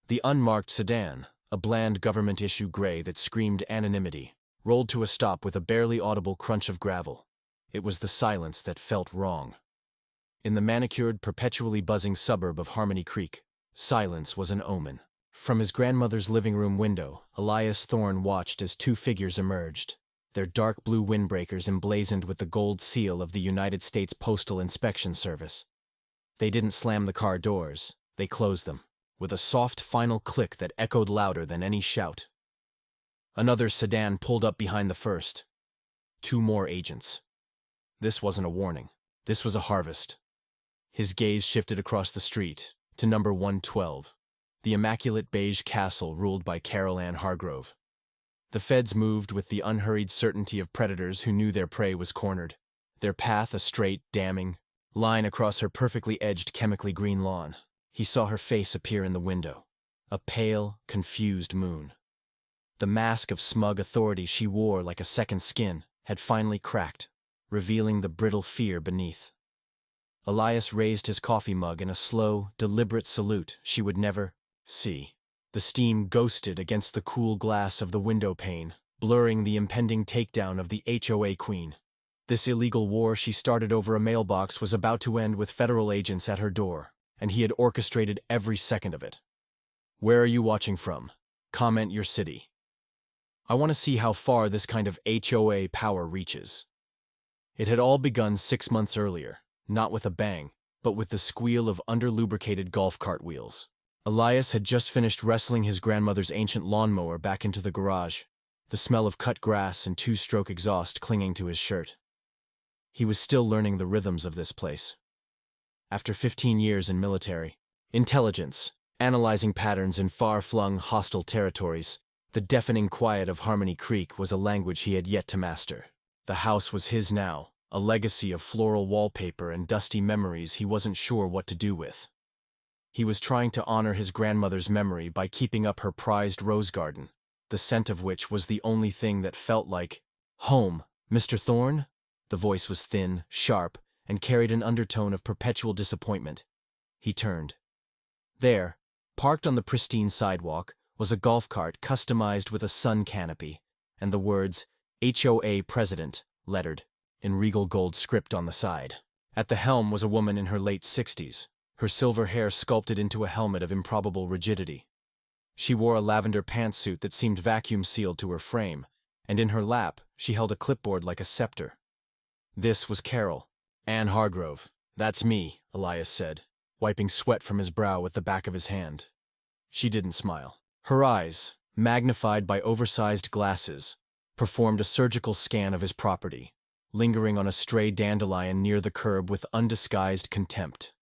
The unmarked sedan, a bland government-issue gray that screamed anonymity, rolled to a stop with a barely audible crunch of gravel. It was the silence that felt wrong. In the manicured, perpetually buzzing suburb of Harmony Creek, silence was an omen. From his grandmother's living room window, Elias Thorne watched as two figures emerged, their dark blue windbreakers emblazoned with the gold seal of the United States Postal Inspection Service. They didn't slam the car doors, they closed them, with a soft final click that echoed louder than any shout. Another sedan pulled up behind the first. Two more agents. This wasn't a warning. This was a harvest. His gaze shifted across the street, to number 112, the immaculate beige castle ruled by Carol Ann Hargrove. The feds moved with the unhurried certainty of predators who knew their prey was cornered, their path a straight, damning line across her perfectly edged chemically green lawn. He saw her face appear in the window, a pale, confused moon. The mask of smug authority she wore like a second skin had finally cracked, revealing the brittle fear beneath. Elias raised his coffee mug in a slow, deliberate salute she would never see. The steam ghosted against the cool glass of the window pane, blurring the impending takedown of the HOA Queen. This illegal war she started over a mailbox was about to end with federal agents at her door, and he had orchestrated every second of it. Where are you watching from? Comment your city. I want to see how far this kind of HOA power reaches. It had all begun 6 months earlier, not with a bang, but with the squeal of under-lubricated golf cart wheels. Elias had just finished wrestling his grandmother's ancient lawnmower back into the garage, the smell of cut grass and two-stroke exhaust clinging to his shirt. He was still learning the rhythms of this place. After 15 years in military, intelligence, analyzing patterns in far-flung hostile territories, the deafening quiet of Harmony Creek was a language he had yet to master. The house was his now, a legacy of floral wallpaper and dusty memories he wasn't sure what to do with. He was trying to honor his grandmother's memory by keeping up her prized rose garden, the scent of which was the only thing that felt like home. Mr. Thorne? The voice was thin, sharp, and carried an undertone of perpetual disappointment. He turned. There, parked on the pristine sidewalk, was a golf cart customized with a sun canopy, and the words, HOA President, lettered, in regal gold script on the side. At the helm was a woman in her late 60s, her silver hair sculpted into a helmet of improbable rigidity. She wore a lavender pantsuit that seemed vacuum-sealed to her frame, and in her lap she held a clipboard like a scepter. This was Carol Ann Hargrove. That's me, Elias said, wiping sweat from his brow with the back of his hand. She didn't smile. Her eyes, magnified by oversized glasses, performed a surgical scan of his property, lingering on a stray dandelion near the curb with undisguised contempt.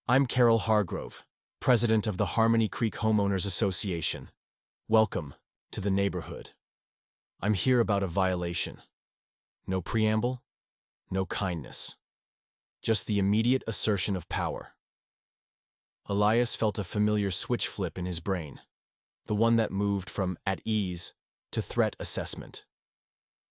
I'm Carol Hargrove, president of the Harmony Creek Homeowners Association. Welcome to the neighborhood. I'm here about a violation. No preamble, no kindness. Just the immediate assertion of power. Elias felt a familiar switch flip in his brain, the one that moved from at ease to threat assessment.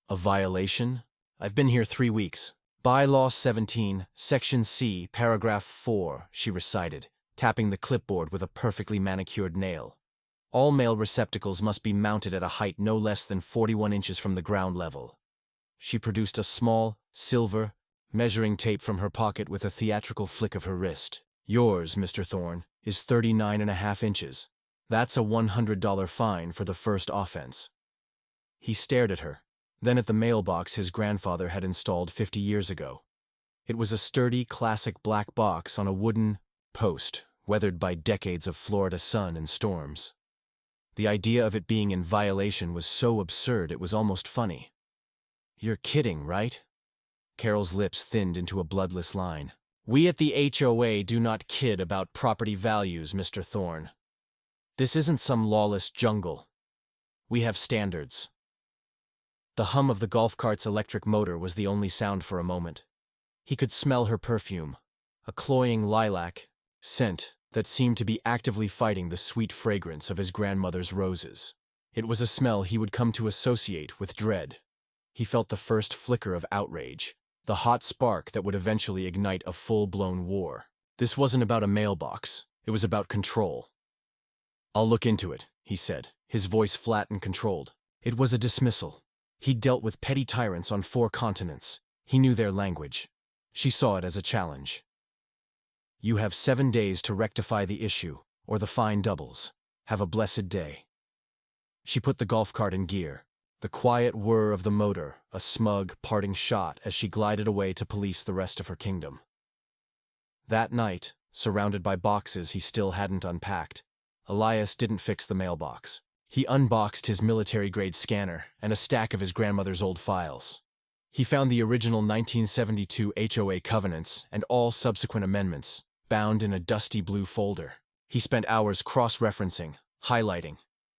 A violation? I've been here 3 weeks. Bylaw 17, Section C, Paragraph 4, she recited, tapping the clipboard with a perfectly manicured nail. All mail receptacles must be mounted at a height no less than 41 inches from the ground level. She produced a small, silver, measuring tape from her pocket with a theatrical flick of her wrist. Yours, Mr. Thorne, is 39.5 inches. That's a $100 fine for the first offense. He stared at her, then at the mailbox his grandfather had installed 50 years ago. It was a sturdy, classic black box on a wooden post, weathered by decades of Florida sun and storms. The idea of it being in violation was so absurd it was almost funny. You're kidding, right? Carol's lips thinned into a bloodless line. We at the HOA do not kid about property values, Mr. Thorne. This isn't some lawless jungle. We have standards. The hum of the golf cart's electric motor was the only sound for a moment. He could smell her perfume, a cloying lilac scent that seemed to be actively fighting the sweet fragrance of his grandmother's roses. It was a smell he would come to associate with dread. He felt the first flicker of outrage, the hot spark that would eventually ignite a full-blown war. This wasn't about a mailbox. It was about control. "I'll look into it," he said, his voice flat and controlled. It was a dismissal. He'd dealt with petty tyrants on 4 continents. He knew their language. She saw it as a challenge. "You have 7 days to rectify the issue, or the fine doubles. Have a blessed day." She put the golf cart in gear. The quiet whir of the motor, a smug, parting shot as she glided away to police the rest of her kingdom. That night, surrounded by boxes he still hadn't unpacked, Elias didn't fix the mailbox. He unboxed his military-grade scanner and a stack of his grandmother's old files. He found the original 1972 HOA covenants and all subsequent amendments, bound in a dusty blue folder. He spent hours cross-referencing, highlighting.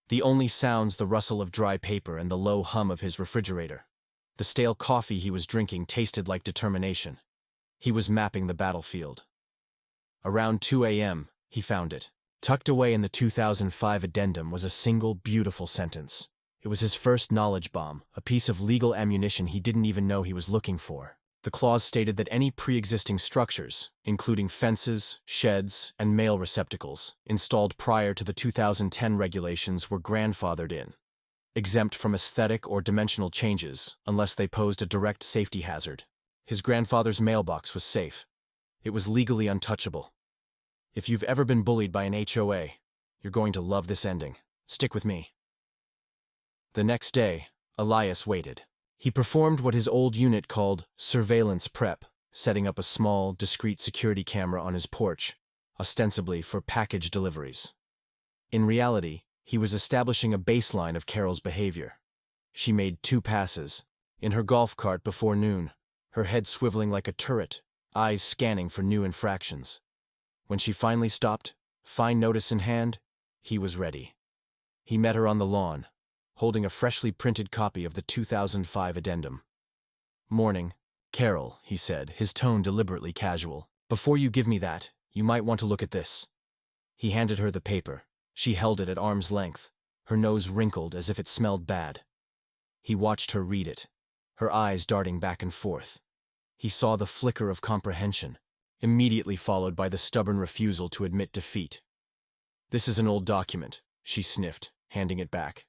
The only sounds the rustle of dry paper and the low hum of his refrigerator. The stale coffee he was drinking tasted like determination. He was mapping the battlefield. Around 2 a.m., he found it. Tucked away in the 2005 addendum was a single, beautiful sentence. It was his first knowledge bomb, a piece of legal ammunition he didn't even know he was looking for. The clause stated that any pre-existing structures, including fences, sheds, and mail receptacles, installed prior to the 2010 regulations were grandfathered in, exempt from aesthetic or dimensional changes unless they posed a direct safety hazard. His grandfather's mailbox was safe. It was legally untouchable. If you've ever been bullied by an HOA, you're going to love this ending. Stick with me. The next day, Elias waited. He performed what his old unit called surveillance prep, setting up a small, discreet security camera on his porch, ostensibly for package deliveries. In reality, he was establishing a baseline of Carol's behavior. She made 2 passes, in her golf cart before noon, her head swiveling like a turret, eyes scanning for new infractions. When she finally stopped, fine notice in hand, he was ready. He met her on the lawn, holding a freshly printed copy of the 2005 addendum. "Morning, Carol," he said, his tone deliberately casual. "Before you give me that, you might want to look at this." He handed her the paper. She held it at arm's length, her nose wrinkled as if it smelled bad. He watched her read it, her eyes darting back and forth. He saw the flicker of comprehension, immediately followed by the stubborn refusal to admit defeat. "This is an old document," she sniffed, handing it back.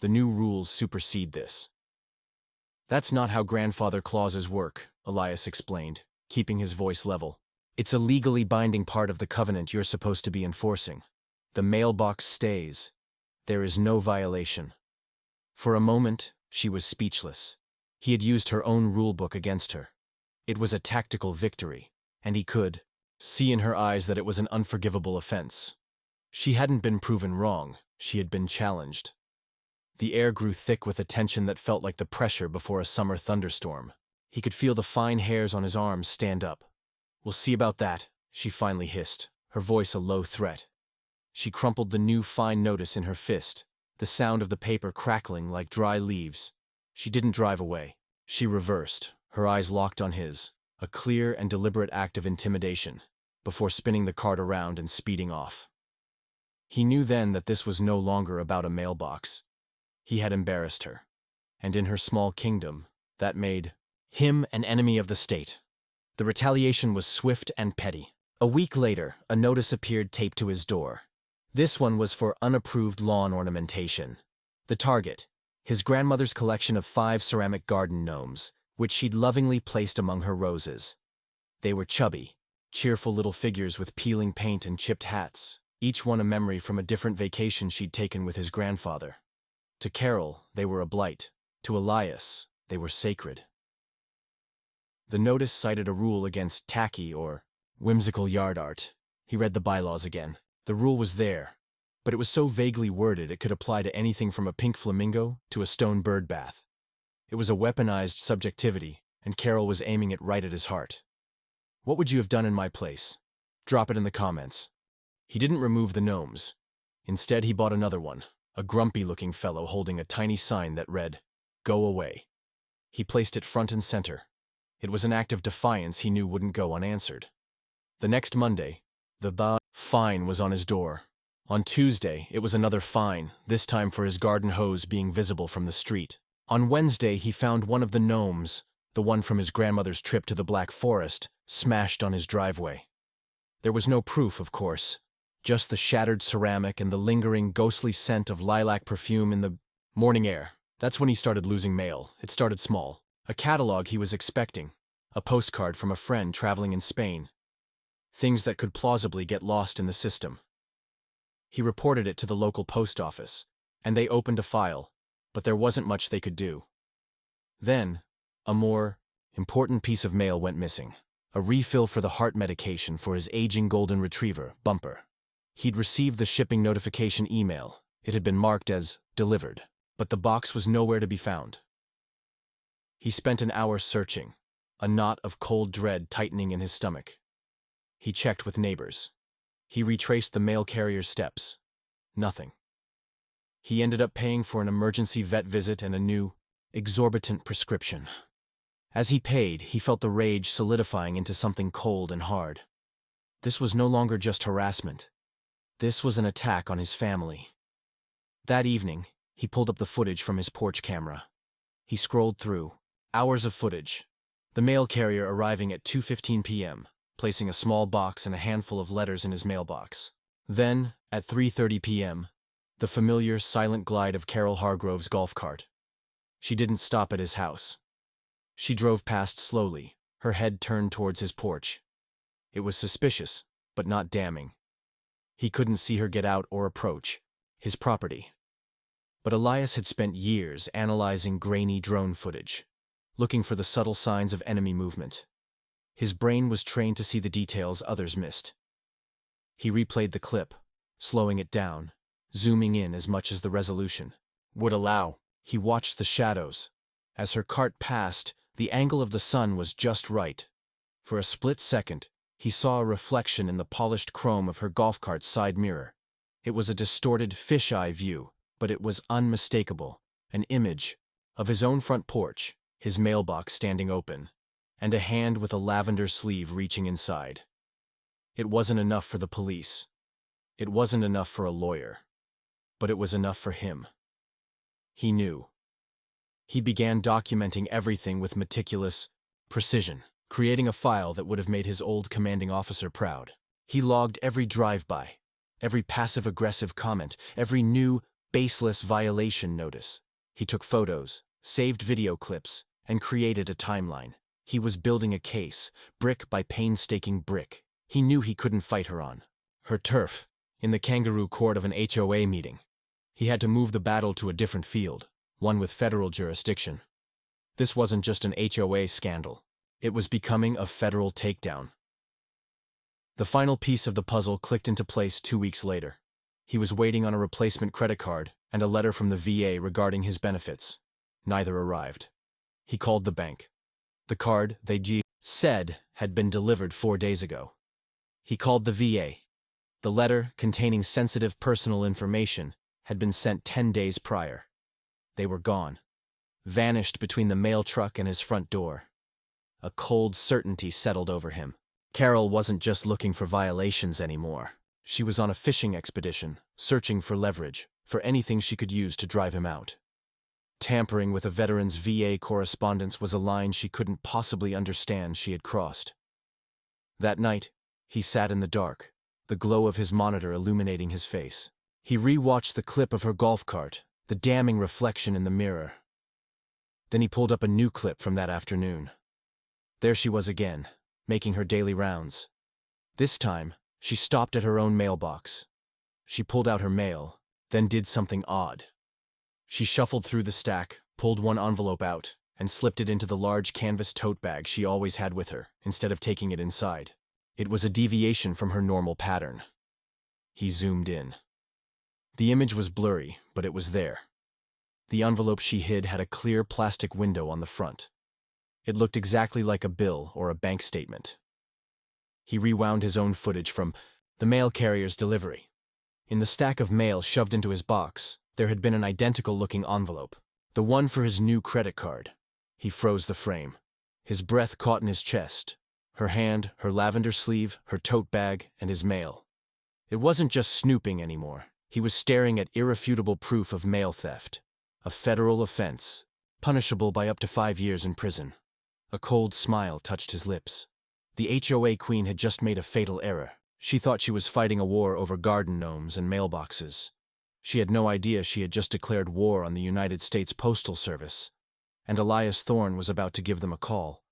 "The new rules supersede this." "That's not how grandfather clauses work," Elias explained, keeping his voice level. "It's a legally binding part of the covenant you're supposed to be enforcing. The mailbox stays. There is no violation." For a moment, she was speechless. He had used her own rulebook against her. It was a tactical victory, and he could see in her eyes that it was an unforgivable offense. She hadn't been proven wrong, she had been challenged. The air grew thick with a tension that felt like the pressure before a summer thunderstorm. He could feel the fine hairs on his arms stand up. "We'll see about that," she finally hissed, her voice a low threat. She crumpled the new fine notice in her fist, the sound of the paper crackling like dry leaves. She didn't drive away. She reversed, her eyes locked on his, a clear and deliberate act of intimidation, before spinning the cart around and speeding off. He knew then that this was no longer about a mailbox. He had embarrassed her, and in her small kingdom, that made him an enemy of the state. The retaliation was swift and petty. A week later, a notice appeared taped to his door. This one was for unapproved lawn ornamentation. The target, his grandmother's collection of 5 ceramic garden gnomes, which she'd lovingly placed among her roses. They were chubby, cheerful little figures with peeling paint and chipped hats, each one a memory from a different vacation she'd taken with his grandfather. To Carol, they were a blight. To Elias, they were sacred. The notice cited a rule against tacky or whimsical yard art. He read the bylaws again. The rule was there, but it was so vaguely worded it could apply to anything from a pink flamingo to a stone bird bath. It was a weaponized subjectivity, and Carol was aiming it right at his heart. "What would you have done in my place? Drop it in the comments." He didn't remove the gnomes. Instead, he bought another one, a grumpy-looking fellow holding a tiny sign that read, "Go away." He placed it front and center. It was an act of defiance he knew wouldn't go unanswered. The next Monday, the fine was on his door. On Tuesday, it was another fine, this time for his garden hose being visible from the street. On Wednesday, he found one of the gnomes, the one from his grandmother's trip to the Black Forest, smashed on his driveway. There was no proof, of course, Just the shattered ceramic and the lingering, ghostly scent of lilac perfume in the morning air. That's when he started losing mail. It started small. A catalog he was expecting. A postcard from a friend traveling in Spain. Things that could plausibly get lost in the system. He reported it to the local post office, and they opened a file, but there wasn't much they could do. Then, a more important piece of mail went missing. A refill for the heart medication for his aging golden retriever, Bumper. He'd received the shipping notification email. It had been marked as delivered, but the box was nowhere to be found. He spent an hour searching, a knot of cold dread tightening in his stomach. He checked with neighbors. He retraced the mail carrier's steps. Nothing. He ended up paying for an emergency vet visit and a new, exorbitant prescription. As he paid, he felt the rage solidifying into something cold and hard. This was no longer just harassment. This was an attack on his family. That evening, he pulled up the footage from his porch camera. He scrolled through. Hours of footage. The mail carrier arriving at 2:15 p.m., placing a small box and a handful of letters in his mailbox. Then, at 3:30 p.m., the familiar, silent glide of Carol Hargrove's golf cart. She didn't stop at his house. She drove past slowly, her head turned towards his porch. It was suspicious, but not damning. He couldn't see her get out or approach his property. But Elias had spent years analyzing grainy drone footage, looking for the subtle signs of enemy movement. His brain was trained to see the details others missed. He replayed the clip, slowing it down, zooming in as much as the resolution would allow. He watched the shadows. As her cart passed, the angle of the sun was just right. For a split second, he saw a reflection in the polished chrome of her golf cart's side mirror. It was a distorted fisheye view, but it was unmistakable. An image of his own front porch, his mailbox standing open, and a hand with a lavender sleeve reaching inside. It wasn't enough for the police. It wasn't enough for a lawyer. But it was enough for him. He knew. He began documenting everything with meticulous precision, creating a file that would have made his old commanding officer proud. He logged every drive-by, every passive-aggressive comment, every new, baseless violation notice. He took photos, saved video clips, and created a timeline. He was building a case, brick by painstaking brick. He knew he couldn't fight her on her turf, in the kangaroo court of an HOA meeting. He had to move the battle to a different field, one with federal jurisdiction. This wasn't just an HOA scandal. It was becoming a federal takedown. The final piece of the puzzle clicked into place 2 weeks later. He was waiting on a replacement credit card and a letter from the VA regarding his benefits. Neither arrived. He called the bank. The card, they said, had been delivered 4 days ago. He called the VA. The letter, containing sensitive personal information, had been sent 10 days prior. They were gone. Vanished between the mail truck and his front door. A cold certainty settled over him. Carol wasn't just looking for violations anymore. She was on a fishing expedition, searching for leverage, for anything she could use to drive him out. Tampering with a veteran's VA correspondence was a line she couldn't possibly understand she had crossed. That night, he sat in the dark, the glow of his monitor illuminating his face. He re-watched the clip of her golf cart, the damning reflection in the mirror. Then he pulled up a new clip from that afternoon. There she was again, making her daily rounds. This time, she stopped at her own mailbox. She pulled out her mail, then did something odd. She shuffled through the stack, pulled one envelope out, and slipped it into the large canvas tote bag she always had with her, instead of taking it inside. It was a deviation from her normal pattern. He zoomed in. The image was blurry, but it was there. The envelope she hid had a clear plastic window on the front. It looked exactly like a bill or a bank statement. He rewound his own footage from the mail carrier's delivery. In the stack of mail shoved into his box, there had been an identical-looking envelope, the one for his new credit card. He froze the frame. His breath caught in his chest. Her hand, her lavender sleeve, her tote bag, and his mail. It wasn't just snooping anymore. He was staring at irrefutable proof of mail theft. A federal offense, punishable by up to 5 years in prison. A cold smile touched his lips. The HOA Queen had just made a fatal error. She thought she was fighting a war over garden gnomes and mailboxes. She had no idea she had just declared war on the United States Postal Service, and Elias Thorne was about to give them a call.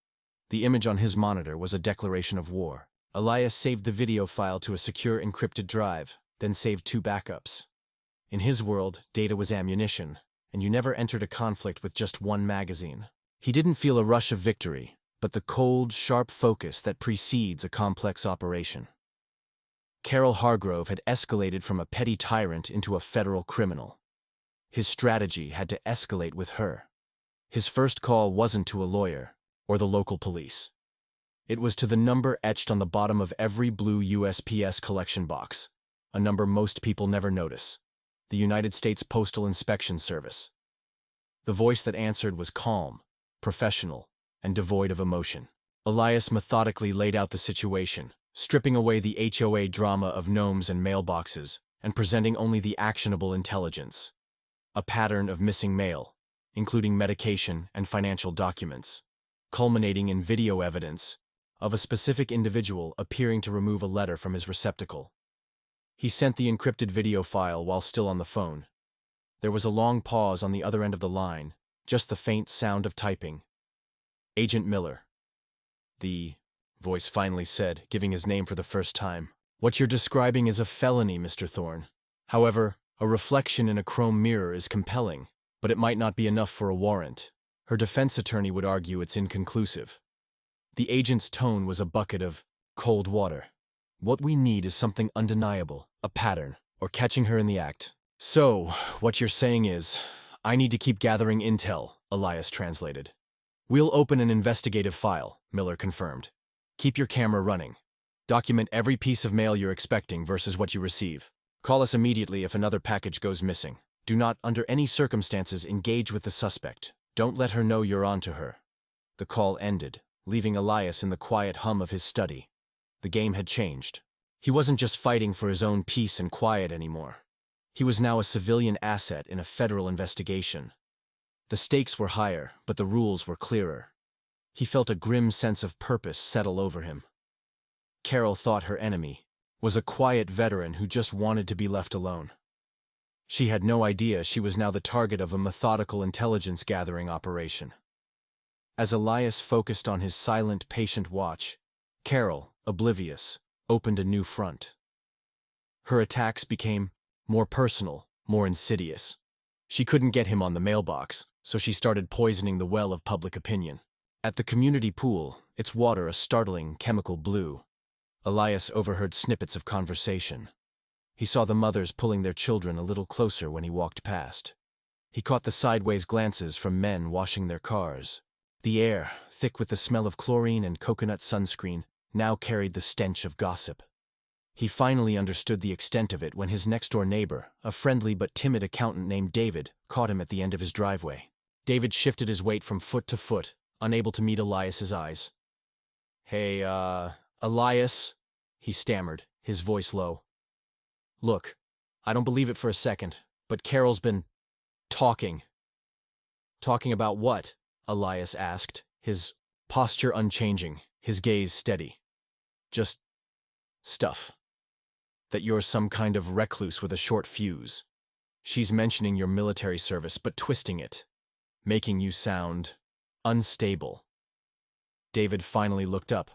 The image on his monitor was a declaration of war. Elias saved the video file to a secure encrypted drive, then saved 2 backups. In his world, data was ammunition, and you never entered a conflict with just one magazine. He didn't feel a rush of victory, but the cold, sharp focus that precedes a complex operation. Carol Hargrove had escalated from a petty tyrant into a federal criminal. His strategy had to escalate with her. His first call wasn't to a lawyer or the local police. It was to the number etched on the bottom of every blue USPS collection box, a number most people never notice: the United States Postal Inspection Service. The voice that answered was calm, professional, and devoid of emotion. Elias methodically laid out the situation, stripping away the HOA drama of gnomes and mailboxes, and presenting only the actionable intelligence. A pattern of missing mail, including medication and financial documents, culminating in video evidence of a specific individual appearing to remove a letter from his receptacle. He sent the encrypted video file while still on the phone. There was a long pause on the other end of the line, just the faint sound of typing. "Agent Miller," the voice finally said, giving his name for the first time. "What you're describing is a felony, Mr. Thorne. However, a reflection in a chrome mirror is compelling, but it might not be enough for a warrant. Her defense attorney would argue it's inconclusive." The agent's tone was a bucket of cold water. "What we need is something undeniable, a pattern, or catching her in the act." "So, what you're saying is, I need to keep gathering intel," Elias translated. "We'll open an investigative file," Miller confirmed. "Keep your camera running. Document every piece of mail you're expecting versus what you receive. Call us immediately if another package goes missing. Do not, under any circumstances, engage with the suspect. Don't let her know you're on to her." The call ended, leaving Elias in the quiet hum of his study. The game had changed. He wasn't just fighting for his own peace and quiet anymore. He was now a civilian asset in a federal investigation. The stakes were higher, but the rules were clearer. He felt a grim sense of purpose settle over him. Carol thought her enemy was a quiet veteran who just wanted to be left alone. She had no idea she was now the target of a methodical intelligence-gathering operation. As Elias focused on his silent, patient watch, Carol, oblivious, opened a new front. Her attacks became more personal, more insidious. She couldn't get him on the mailbox, so she started poisoning the well of public opinion. At the community pool, its water a startling chemical blue. Elias overheard snippets of conversation. He saw the mothers pulling their children a little closer when he walked past. He caught the sideways glances from men washing their cars. The air, thick with the smell of chlorine and coconut sunscreen, now carried the stench of gossip. He finally understood the extent of it when his next-door neighbor, a friendly but timid accountant named David, caught him at the end of his driveway. David shifted his weight from foot to foot, unable to meet Elias's eyes. "Hey, Elias," he stammered, his voice low. "Look, I don't believe it for a second, but Carol's been talking." "Talking about what?" Elias asked, his posture unchanging, his gaze steady. "Just stuff. That you're some kind of recluse with a short fuse. She's mentioning your military service, but twisting it, making you sound unstable." David finally looked up,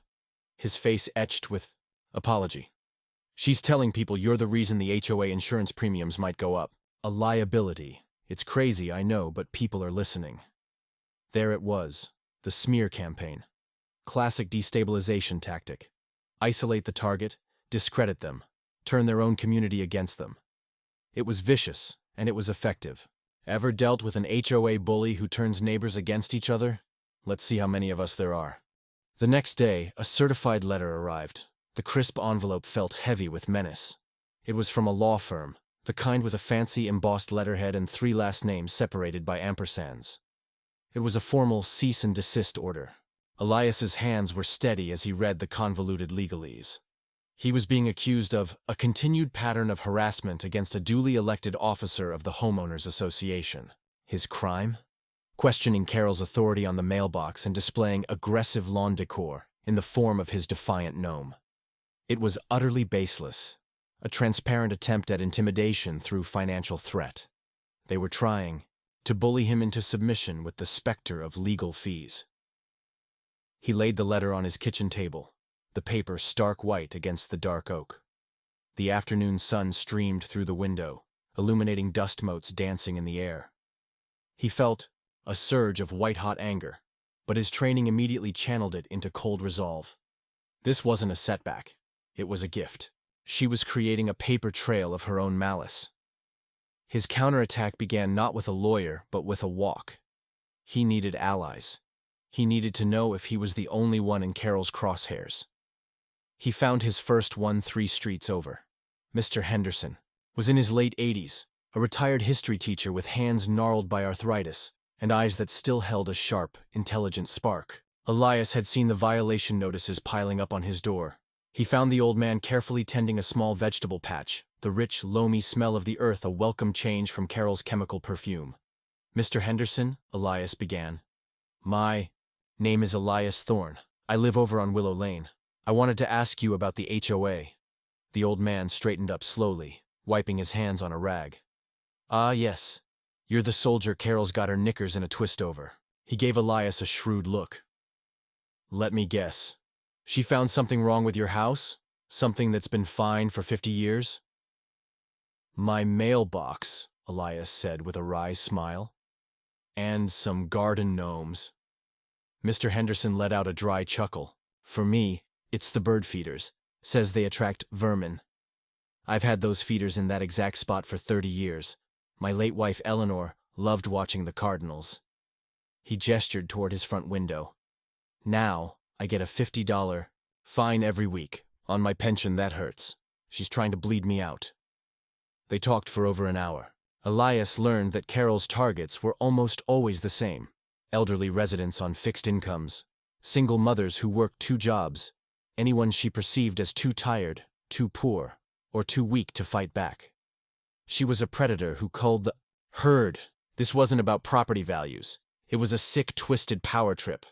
his face etched with apology. "She's telling people you're the reason the HOA insurance premiums might go up. A liability. It's crazy, I know, but people are listening." There it was, the smear campaign. Classic destabilization tactic. Isolate the target, discredit them, turn their own community against them. It was vicious, and it was effective. Ever dealt with an HOA bully who turns neighbors against each other? Let's see how many of us there are. The next day, a certified letter arrived. The crisp envelope felt heavy with menace. It was from a law firm, the kind with a fancy embossed letterhead and 3 last names separated by ampersands. It was a formal cease and desist order. Elias's hands were steady as he read the convoluted legalese. He was being accused of a continued pattern of harassment against a duly elected officer of the Homeowners Association. His crime? Questioning Carol's authority on the mailbox and displaying aggressive lawn decor in the form of his defiant gnome. It was utterly baseless, a transparent attempt at intimidation through financial threat. They were trying to bully him into submission with the specter of legal fees. He laid the letter on his kitchen table, the paper stark white against the dark oak. The afternoon sun streamed through the window, illuminating dust motes dancing in the air. He felt a surge of white-hot anger, but his training immediately channeled it into cold resolve. This wasn't a setback. It was a gift. She was creating a paper trail of her own malice. His counterattack began not with a lawyer, but with a walk. He needed allies. He needed to know if he was the only one in Carol's crosshairs. He found his first one 3 streets over. Mr. Henderson was in his late 80s, a retired history teacher with hands gnarled by arthritis and eyes that still held a sharp, intelligent spark. Elias had seen the violation notices piling up on his door. He found the old man carefully tending a small vegetable patch, the rich, loamy smell of the earth a welcome change from Carol's chemical perfume. "Mr. Henderson," Elias began. "My name is Elias Thorne. I live over on Willow Lane. I wanted to ask you about the HOA. The old man straightened up slowly, wiping his hands on a rag. "Ah, yes. You're the soldier Carol's got her knickers in a twist over." He gave Elias a shrewd look. "Let me guess. She found something wrong with your house? Something that's been fine for 50 years? "My mailbox," Elias said with a wry smile. "And some garden gnomes." Mr. Henderson let out a dry chuckle. "For me, it's the bird feeders. Says they attract vermin. I've had those feeders in that exact spot for 30 years. My late wife Eleanor loved watching the cardinals." He gestured toward his front window. "Now, I get a $50 fine every week. On my pension, that hurts. She's trying to bleed me out." They talked for over an hour. Elias learned that Carol's targets were almost always the same: elderly residents on fixed incomes, single mothers who worked 2 jobs, anyone she perceived as too tired, too poor, or too weak to fight back. She was a predator who culled the herd. This wasn't about property values. It was a sick, twisted power trip.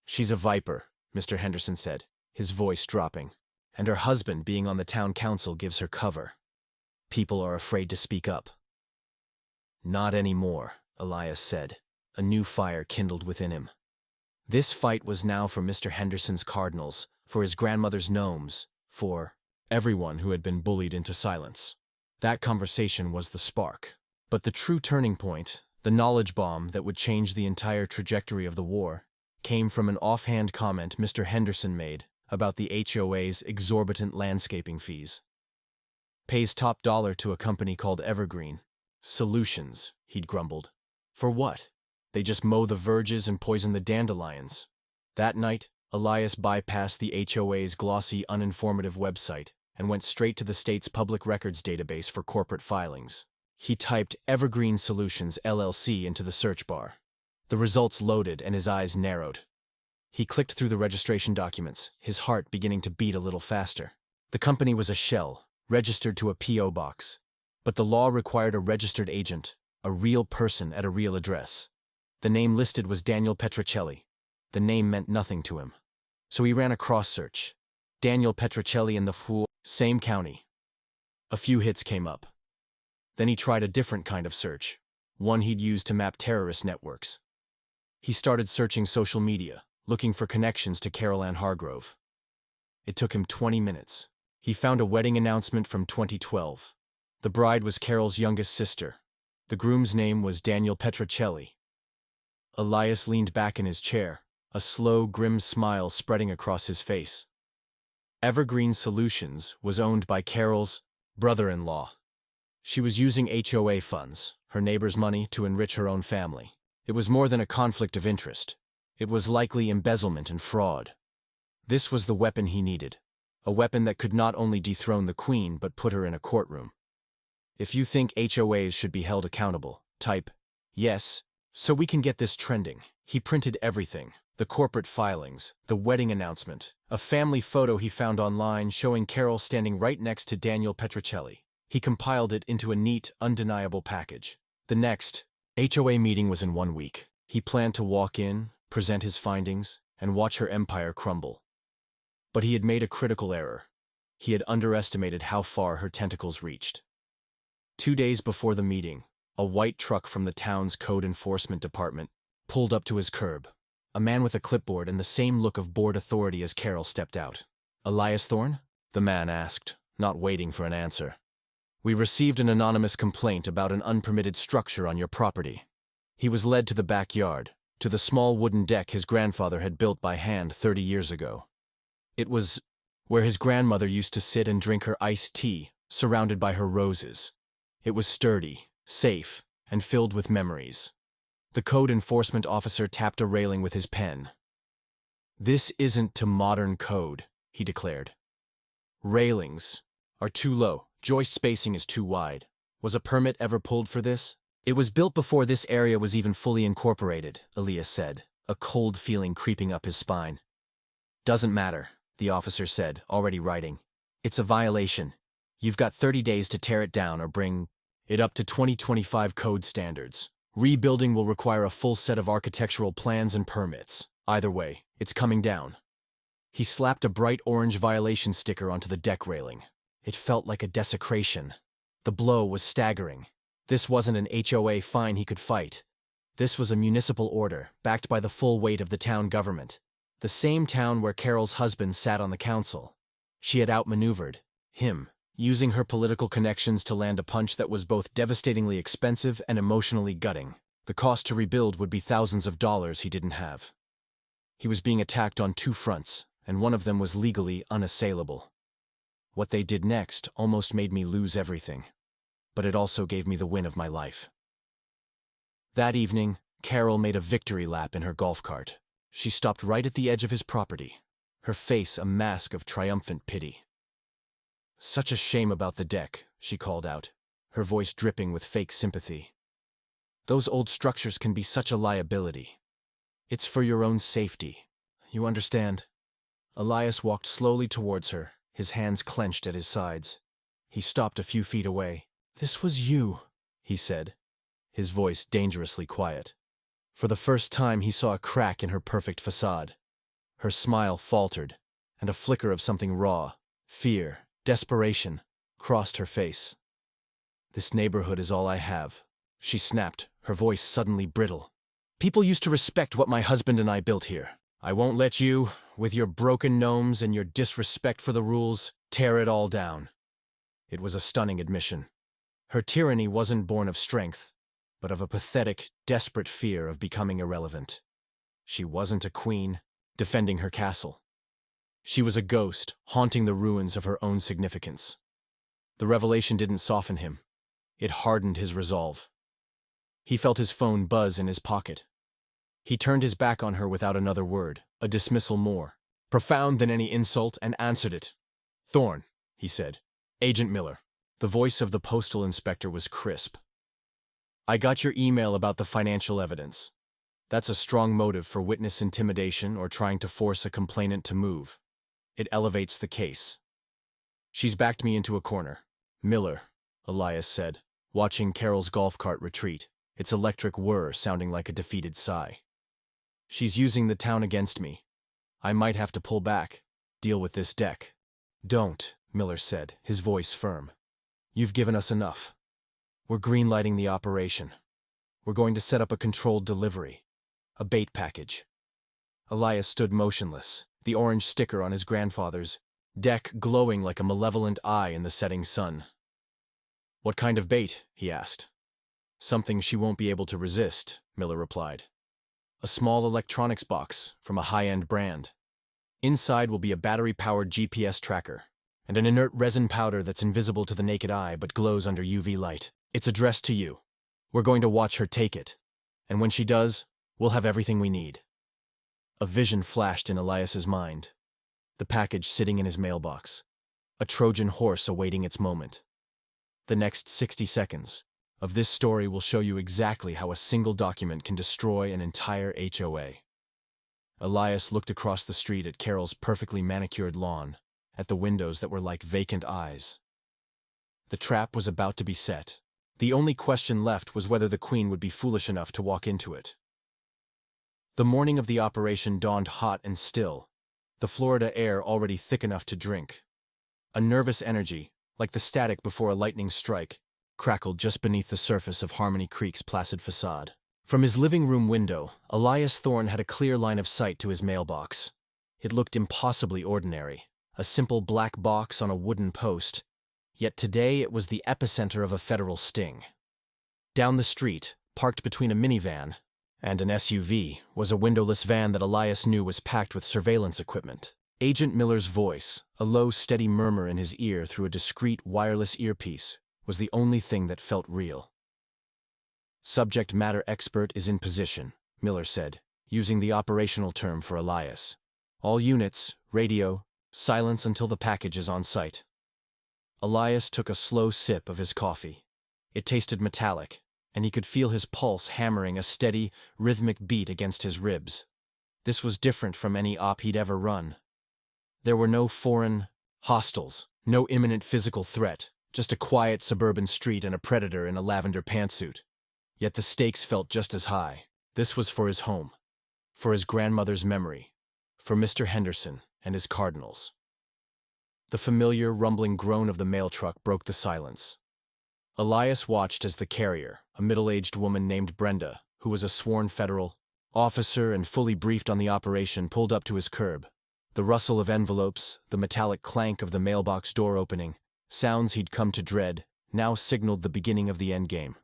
"She's a viper," Mr. Henderson said, his voice dropping, "and her husband being on the town council gives her cover. People are afraid to speak up." "Not anymore," Elias said. A new fire kindled within him. This fight was now for Mr. Henderson's cardinals, for his grandmother's gnomes, for everyone who had been bullied into silence. That conversation was the spark. But the true turning point, the knowledge bomb that would change the entire trajectory of the war, came from an offhand comment Mr. Henderson made about the HOA's exorbitant landscaping fees. "Pays top dollar to a company called Evergreen. Solutions," he'd grumbled. "For what? They just mow the verges and poison the dandelions." That night, Elias bypassed the HOA's glossy, uninformative website and went straight to the state's public records database for corporate filings. He typed Evergreen Solutions LLC into the search bar. The results loaded and his eyes narrowed. He clicked through the registration documents, his heart beginning to beat a little faster. The company was a shell, registered to a P.O. box. But the law required a registered agent, a real person at a real address. The name listed was Daniel Petrocelli. The name meant nothing to him. So he ran a cross-search. Daniel Petrocelli in the same county. A few hits came up. Then he tried a different kind of search, one he'd used to map terrorist networks. He started searching social media, looking for connections to Carol Ann Hargrove. It took him 20 minutes. He found a wedding announcement from 2012. The bride was Carol's youngest sister. The groom's name was Daniel Petrocelli. Elias leaned back in his chair, a slow, grim smile spreading across his face. Evergreen Solutions was owned by Carol's brother-in-law. She was using HOA funds, her neighbor's money, to enrich her own family. It was more than a conflict of interest. It was likely embezzlement and fraud. This was the weapon he needed, a weapon that could not only dethrone the Queen but put her in a courtroom. If you think HOAs should be held accountable, type yes, so we can get this trending. He printed everything: the corporate filings, the wedding announcement, a family photo he found online showing Carol standing right next to Daniel Petrocelli. He compiled it into a neat, undeniable package. The next HOA meeting was in 1 week. He planned to walk in, present his findings, and watch her empire crumble. But he had made a critical error. He had underestimated how far her tentacles reached. 2 days before the meeting, a white truck from the town's code enforcement department pulled up to his curb. A man with a clipboard and the same look of bored authority as Carol stepped out. "Elias Thorne?" the man asked, not waiting for an answer. "We received an anonymous complaint about an unpermitted structure on your property." He was led to the backyard, to the small wooden deck his grandfather had built by hand 30 years ago. It was where his grandmother used to sit and drink her iced tea, surrounded by her roses. It was sturdy, safe, and filled with memories. The code enforcement officer tapped a railing with his pen. "This isn't to modern code," he declared. "Railings are too low. Joist spacing is too wide. Was a permit ever pulled for this?" "It was built before this area was even fully incorporated," Elias said, a cold feeling creeping up his spine. "Doesn't matter," the officer said, already writing. "It's a violation. You've got 30 days to tear it down or bring it up to 2025 code standards. Rebuilding will require a full set of architectural plans and permits. Either way, it's coming down." He slapped a bright orange violation sticker onto the deck railing. It felt like a desecration. The blow was staggering. This wasn't an HOA fine he could fight. This was a municipal order, backed by the full weight of the town government. The same town where Carol's husband sat on the council. She had outmaneuvered him, using her political connections to land a punch that was both devastatingly expensive and emotionally gutting. The cost to rebuild would be thousands of dollars he didn't have. He was being attacked on 2 fronts, and one of them was legally unassailable. What they did next almost made me lose everything, but it also gave me the win of my life. That evening, Carol made a victory lap in her golf cart. She stopped right at the edge of his property, her face a mask of triumphant pity. "Such a shame about the deck," she called out, her voice dripping with fake sympathy. "Those old structures can be such a liability. It's for your own safety. You understand?" Elias walked slowly towards her, his hands clenched at his sides. He stopped a few feet away. "This was you," he said, his voice dangerously quiet. For the first time he saw a crack in her perfect facade. Her smile faltered, and a flicker of something raw, fear, desperation, crossed her face. "This neighborhood is all I have," she snapped, her voice suddenly brittle. "People used to respect what my husband and I built here. I won't let you, with your broken gnomes and your disrespect for the rules, tear it all down." It was a stunning admission. Her tyranny wasn't born of strength, but of a pathetic, desperate fear of becoming irrelevant. She wasn't a queen, defending her castle. She was a ghost, haunting the ruins of her own significance. The revelation didn't soften him. It hardened his resolve. He felt his phone buzz in his pocket. He turned his back on her without another word, a dismissal more profound than any insult, and answered it. "Thorne," he said. "Agent Miller." The voice of the postal inspector was crisp. "I got your email about the financial evidence. That's a strong motive for witness intimidation or trying to force a complainant to move. It elevates the case." "She's backed me into a corner." "Miller," Elias said, watching Carol's golf cart retreat, its electric whir sounding like a defeated sigh. "She's using the town against me. I might have to pull back, deal with this deck." "Don't," Miller said, his voice firm. "You've given us enough. We're greenlighting the operation. We're going to set up a controlled delivery. A bait package." Elias stood motionless, the orange sticker on his grandfather's deck glowing like a malevolent eye in the setting sun. "What kind of bait?" he asked. "Something she won't be able to resist," Miller replied. "A small electronics box from a high-end brand. Inside will be a battery-powered GPS tracker, and an inert resin powder that's invisible to the naked eye but glows under UV light. It's addressed to you. We're going to watch her take it, and when she does, we'll have everything we need." A vision flashed in Elias's mind. The package sitting in his mailbox. A Trojan horse awaiting its moment. The next 60 seconds of this story will show you exactly how a single document can destroy an entire HOA. Elias looked across the street at Carol's perfectly manicured lawn, at the windows that were like vacant eyes. The trap was about to be set. The only question left was whether the Queen would be foolish enough to walk into it. The morning of the operation dawned hot and still, the Florida air already thick enough to drink. A nervous energy, like the static before a lightning strike, crackled just beneath the surface of Harmony Creek's placid facade. From his living room window, Elias Thorne had a clear line of sight to his mailbox. It looked impossibly ordinary, a simple black box on a wooden post, yet today it was the epicenter of a federal sting. Down the street, parked between a minivan and an SUV, was a windowless van that Elias knew was packed with surveillance equipment. Agent Miller's voice, a low, steady murmur in his ear through a discreet wireless earpiece, was the only thing that felt real. "Subject matter expert is in position," Miller said, using the operational term for Elias. "All units, radio, silence until the package is on site." Elias took a slow sip of his coffee. It tasted metallic, and he could feel his pulse hammering a steady, rhythmic beat against his ribs. This was different from any op he'd ever run. There were no foreign hostiles, no imminent physical threat, just a quiet suburban street and a predator in a lavender pantsuit. Yet the stakes felt just as high. This was for his home, for his grandmother's memory, for Mr. Henderson and his Cardinals. The familiar, rumbling groan of the mail truck broke the silence. Elias watched as the carrier, a middle-aged woman named Brenda, who was a sworn federal officer and fully briefed on the operation, pulled up to his curb. The rustle of envelopes, the metallic clank of the mailbox door opening, sounds he'd come to dread, now signaled the beginning of the endgame.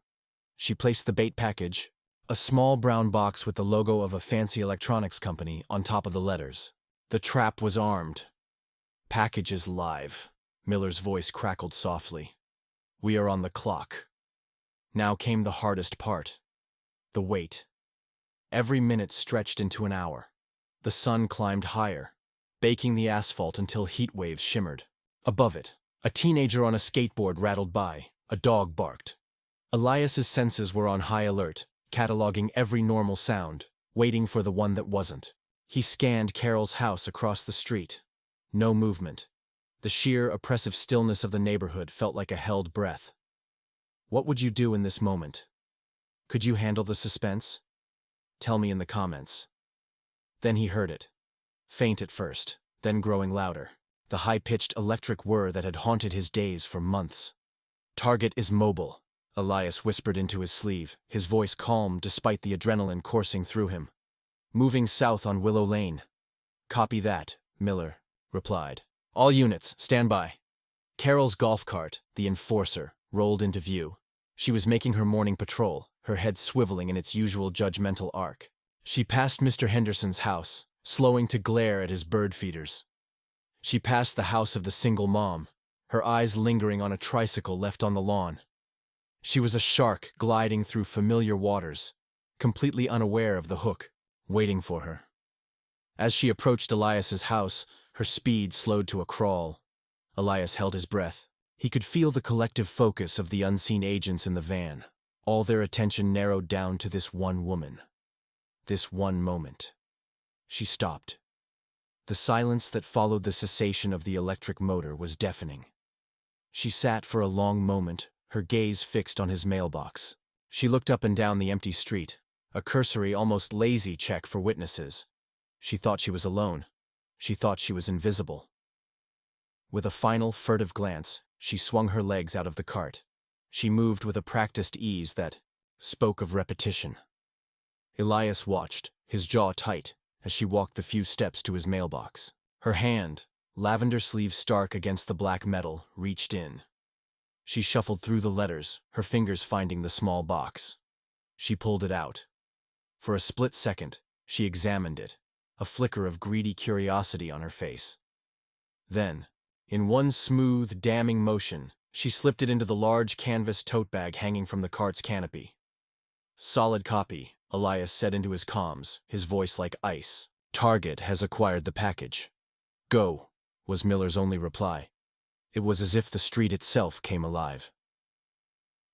She placed the bait package, a small brown box with the logo of a fancy electronics company, on top of the letters. The trap was armed. "Package is live," Miller's voice crackled softly. "We are on the clock." Now came the hardest part. The wait. Every minute stretched into an hour. The sun climbed higher, baking the asphalt until heat waves shimmered. Above it, a teenager on a skateboard rattled by. A dog barked. Elias's senses were on high alert, cataloging every normal sound, waiting for the one that wasn't. He scanned Carol's house across the street. No movement. The sheer, oppressive stillness of the neighborhood felt like a held breath. What would you do in this moment? Could you handle the suspense? Tell me in the comments. Then he heard it. Faint at first, then growing louder. The high-pitched electric whir that had haunted his days for months. "Target is mobile," Elias whispered into his sleeve, his voice calm despite the adrenaline coursing through him. "Moving south on Willow Lane." "Copy that," Miller replied. "All units, stand by." Carol's golf cart, the Enforcer, rolled into view. She was making her morning patrol, her head swiveling in its usual judgmental arc. She passed Mr. Henderson's house, slowing to glare at his bird feeders. She passed the house of the single mom, her eyes lingering on a tricycle left on the lawn. She was a shark gliding through familiar waters, completely unaware of the hook, waiting for her. As she approached Elias's house, her speed slowed to a crawl. Elias held his breath. He could feel the collective focus of the unseen agents in the van, all their attention narrowed down to this one woman. This one moment. She stopped. The silence that followed the cessation of the electric motor was deafening. She sat for a long moment, her gaze fixed on his mailbox. She looked up and down the empty street, a cursory, almost lazy check for witnesses. She thought she was alone. She thought she was invisible. With a final, furtive glance, she swung her legs out of the cart. She moved with a practiced ease that spoke of repetition. Elias watched, his jaw tight, as she walked the few steps to his mailbox. Her hand, lavender sleeve stark against the black metal, reached in. She shuffled through the letters, her fingers finding the small box. She pulled it out. For a split second, she examined it, a flicker of greedy curiosity on her face. Then, in one smooth, damning motion, she slipped it into the large canvas tote bag hanging from the cart's canopy. "Solid copy," Elias said into his comms, his voice like ice. "Target has acquired the package." "Go," was Miller's only reply. It was as if the street itself came alive.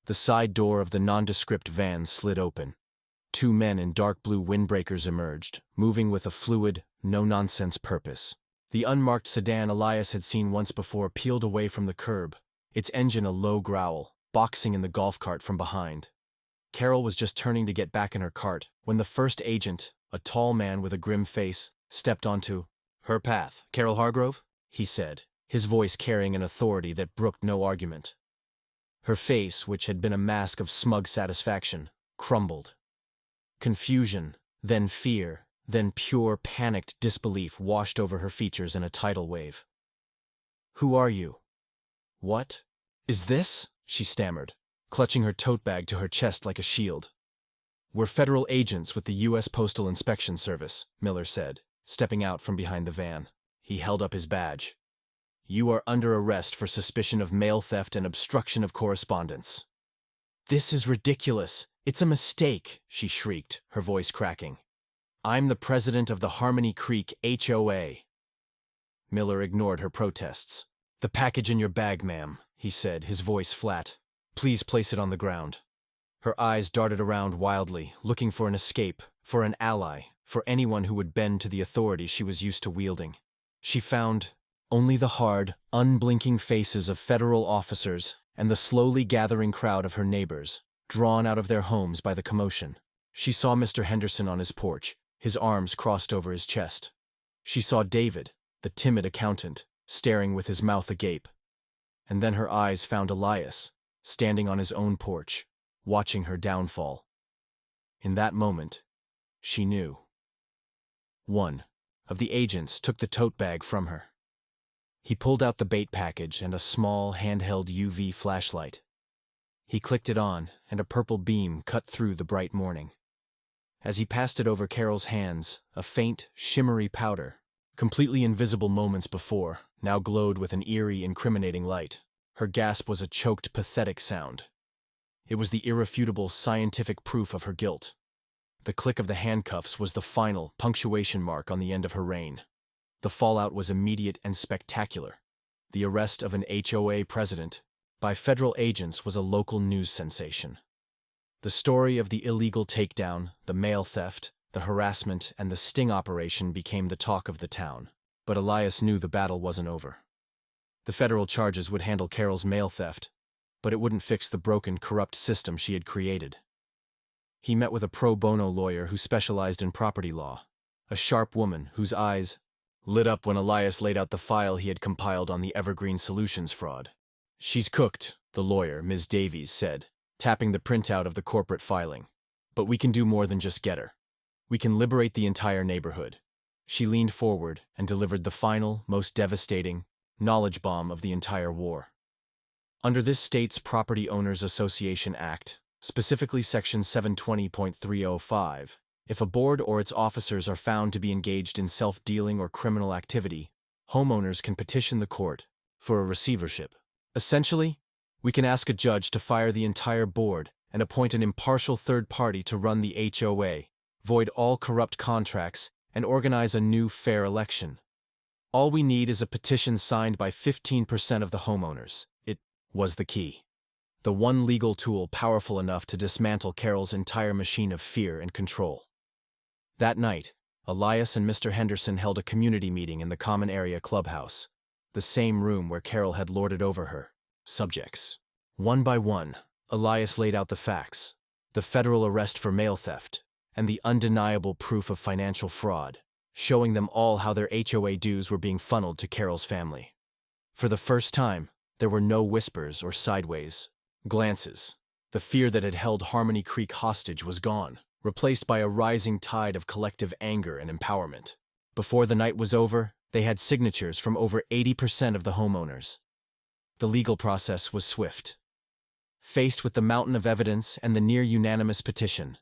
The side door of the nondescript van slid open. Two men in dark blue windbreakers emerged, moving with a fluid, no-nonsense purpose. The unmarked sedan Elias had seen once before peeled away from the curb, its engine a low growl, boxing in the golf cart from behind. Carol was just turning to get back in her cart when the first agent, a tall man with a grim face, stepped onto her path. "Carol Hargrove?" he said, his voice carrying an authority that brooked no argument. Her face, which had been a mask of smug satisfaction, crumbled. Confusion, then fear, then pure, panicked disbelief washed over her features in a tidal wave. "Who are you? What is this?" she stammered, clutching her tote bag to her chest like a shield. "We're federal agents with the U.S. Postal Inspection Service," Miller said, stepping out from behind the van. He held up his badge. "You are under arrest for suspicion of mail theft and obstruction of correspondence." "This is ridiculous. It's a mistake," she shrieked, her voice cracking. "I'm the president of the Harmony Creek HOA." Miller ignored her protests. "The package in your bag, ma'am," he said, his voice flat. "Please place it on the ground." Her eyes darted around wildly, looking for an escape, for an ally, for anyone who would bend to the authority she was used to wielding. She found only the hard, unblinking faces of federal officers and the slowly gathering crowd of her neighbors, drawn out of their homes by the commotion. She saw Mr. Henderson on his porch, his arms crossed over his chest. She saw David, the timid accountant, staring with his mouth agape. And then her eyes found Elias, standing on his own porch, watching her downfall. In that moment, she knew. One of the agents took the tote bag from her. He pulled out the bait package and a small, handheld UV flashlight. He clicked it on, and a purple beam cut through the bright morning. As he passed it over Carol's hands, a faint, shimmery powder, completely invisible moments before, now glowed with an eerie, incriminating light. Her gasp was a choked, pathetic sound. It was the irrefutable scientific proof of her guilt. The click of the handcuffs was the final punctuation mark on the end of her reign. The fallout was immediate and spectacular. The arrest of an HOA president by federal agents was a local news sensation. The story of the illegal takedown, the mail theft, the harassment, and the sting operation became the talk of the town. But Elias knew the battle wasn't over. The federal charges would handle Carol's mail theft, but it wouldn't fix the broken, corrupt system she had created. He met with a pro bono lawyer who specialized in property law, a sharp woman whose eyes lit up when Elias laid out the file he had compiled on the Evergreen Solutions fraud. "She's cooked," the lawyer, Ms. Davies, said, tapping the printout of the corporate filing. "But we can do more than just get her. We can liberate the entire neighborhood." She leaned forward and delivered the final, most devastating knowledge bomb of the entire war. Under this state's Property Owners Association Act, specifically Section 720.305, if a board or its officers are found to be engaged in self-dealing or criminal activity, homeowners can petition the court for a receivership. Essentially, we can ask a judge to fire the entire board and appoint an impartial third party to run the HOA, void all corrupt contracts, and organize a new, fair election. All we need is a petition signed by 15% of the homeowners. It was the key. The one legal tool powerful enough to dismantle Carol's entire machine of fear and control. That night, Elias and Mr. Henderson held a community meeting in the common area clubhouse, the same room where Carol had lorded over her subjects. One by one, Elias laid out the facts, the federal arrest for mail theft, and the undeniable proof of financial fraud, showing them all how their HOA dues were being funneled to Carol's family. For the first time, there were no whispers or sideways glances. The fear that had held Harmony Creek hostage was gone, replaced by a rising tide of collective anger and empowerment. Before the night was over, they had signatures from over 80% of the homeowners. The legal process was swift. Faced with the mountain of evidence and the near-unanimous petition,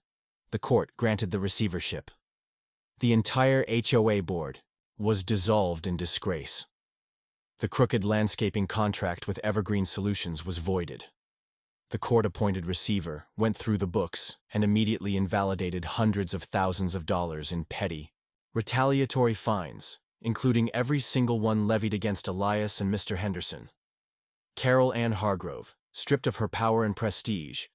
the court granted the receivership. The entire HOA board was dissolved in disgrace. The crooked landscaping contract with Evergreen Solutions was voided. The court-appointed receiver went through the books and immediately invalidated hundreds of thousands of dollars in petty, retaliatory fines, including every single one levied against Elias and Mr. Henderson. Carol Ann Hargrove, stripped of her power and prestige,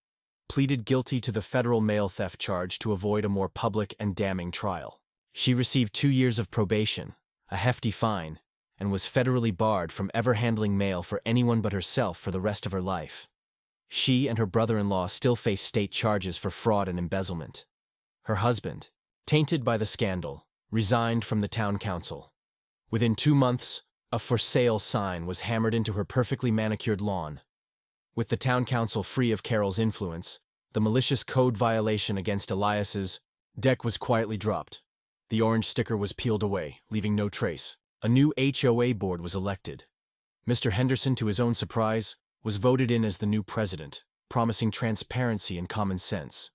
pleaded guilty to the federal mail theft charge to avoid a more public and damning trial. She received 2 years of probation, a hefty fine, and was federally barred from ever handling mail for anyone but herself for the rest of her life. She and her brother-in-law still face state charges for fraud and embezzlement. Her husband, tainted by the scandal, resigned from the town council. Within 2 months, A for sale sign was hammered into her perfectly manicured lawn. With the town council free of Carol's influence, the malicious code violation against Elias's deck was quietly dropped. The orange sticker was peeled away, leaving no trace. A new HOA board was elected. Mr. Henderson, to his own surprise, was voted in as the new president, promising transparency and common sense.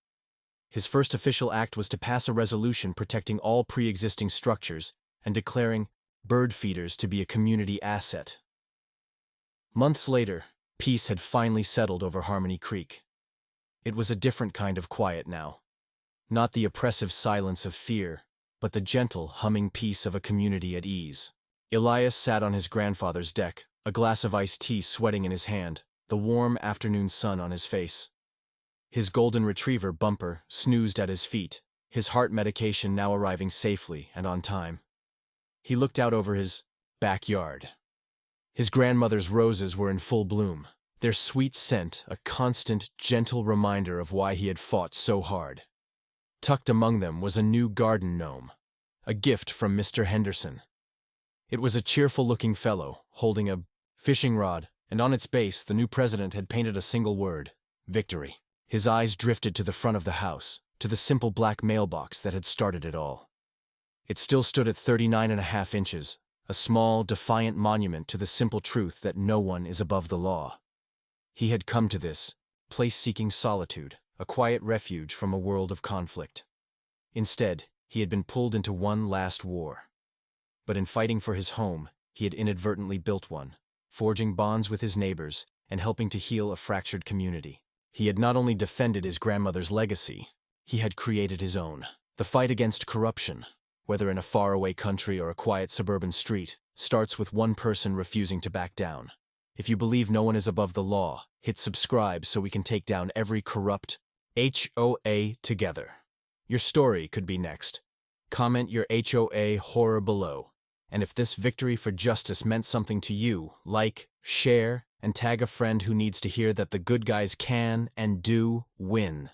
His first official act was to pass a resolution protecting all pre-existing structures and declaring bird feeders to be a community asset. Months later, peace had finally settled over Harmony Creek. It was a different kind of quiet now. Not the oppressive silence of fear, but the gentle, humming peace of a community at ease. Elias sat on his grandfather's deck, a glass of iced tea sweating in his hand, the warm afternoon sun on his face. His golden retriever, Bumper, snoozed at his feet, his heart medication now arriving safely and on time. He looked out over his backyard. His grandmother's roses were in full bloom, their sweet scent a constant, gentle reminder of why he had fought so hard. Tucked among them was a new garden gnome, a gift from Mr. Henderson. It was a cheerful-looking fellow, holding a fishing rod, and on its base the new president had painted a single word: victory. His eyes drifted to the front of the house, to the simple black mailbox that had started it all. It still stood at 39.5 inches, a small, defiant monument to the simple truth that no one is above the law. He had come to this place seeking solitude, a quiet refuge from a world of conflict. Instead, he had been pulled into one last war. But in fighting for his home, he had inadvertently built one, forging bonds with his neighbors and helping to heal a fractured community. He had not only defended his grandmother's legacy, he had created his own. The fight against corruption, whether in a faraway country or a quiet suburban street, starts with one person refusing to back down. If you believe no one is above the law, hit subscribe so we can take down every corrupt HOA together. Your story could be next. Comment your HOA horror below. And if this victory for justice meant something to you, like, share, and tag a friend who needs to hear that the good guys can and do win.